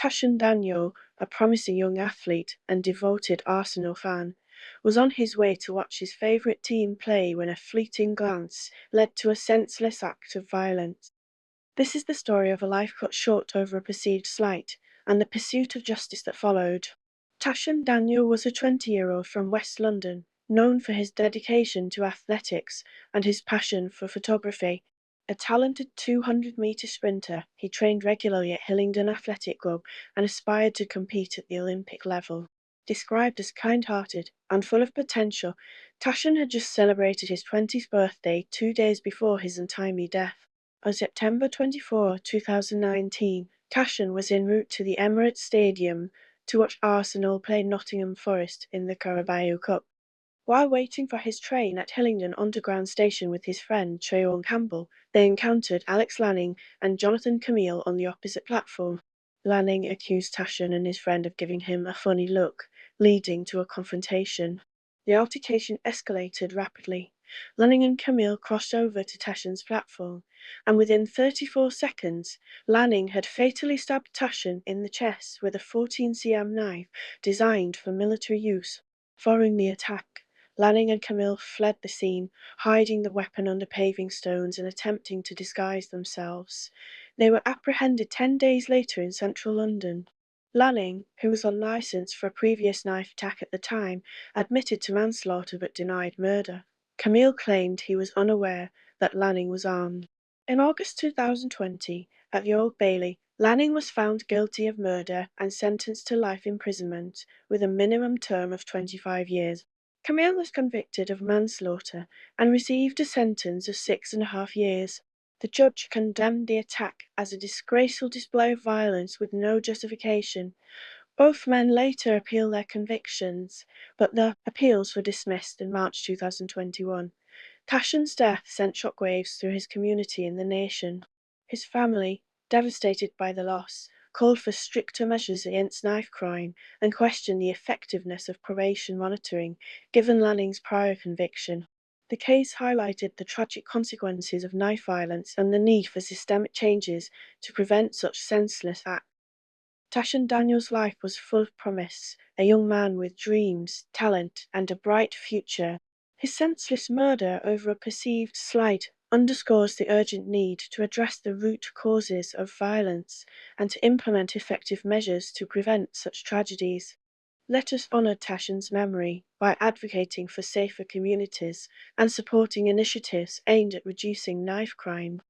Tashan Daniel, a promising young athlete and devoted Arsenal fan, was on his way to watch his favourite team play when a fleeting glance led to a senseless act of violence. This is the story of a life cut short over a perceived slight, and the pursuit of justice that followed. Tashan Daniel was a 20-year-old from West London, known for his dedication to athletics and his passion for photography. A talented 200-metre sprinter, he trained regularly at Hillingdon Athletic Club and aspired to compete at the Olympic level. Described as kind-hearted and full of potential, Tashan had just celebrated his 20th birthday 2 days before his untimely death. On September 24, 2019, Tashan was en route to the Emirates Stadium to watch Arsenal play Nottingham Forest in the Carabao Cup. While waiting for his train at Hillingdon Underground Station with his friend Treon Campbell, they encountered Alex Lanning and Jonathan Camille on the opposite platform. Lanning accused Tashan and his friend of giving him a funny look, leading to a confrontation. The altercation escalated rapidly. Lanning and Camille crossed over to Tashan's platform, and within 34 seconds, Lanning had fatally stabbed Tashan in the chest with a 14 cm knife designed for military use. Following the attack, Lanning and Camille fled the scene, hiding the weapon under paving stones and attempting to disguise themselves. They were apprehended 10 days later in central London. Lanning, who was on licence for a previous knife attack at the time, admitted to manslaughter but denied murder. Camille claimed he was unaware that Lanning was armed. In August 2020, at the Old Bailey, Lanning was found guilty of murder and sentenced to life imprisonment with a minimum term of 25 years. Camille was convicted of manslaughter and received a sentence of 6.5 years. The judge condemned the attack as a disgraceful display of violence with no justification. Both men later appealed their convictions, but their appeals were dismissed in March 2021. Tashan's death sent shockwaves through his community and the nation. His family, devastated by the loss, called for stricter measures against knife crime and questioned the effectiveness of probation monitoring, given Lanning's prior conviction. The case highlighted the tragic consequences of knife violence and the need for systemic changes to prevent such senseless acts. Tashan Daniel's life was full of promise, a young man with dreams, talent, and a bright future. His senseless murder over a perceived slight underscores the urgent need to address the root causes of violence and to implement effective measures to prevent such tragedies. Let us honour Tashan's memory by advocating for safer communities and supporting initiatives aimed at reducing knife crime.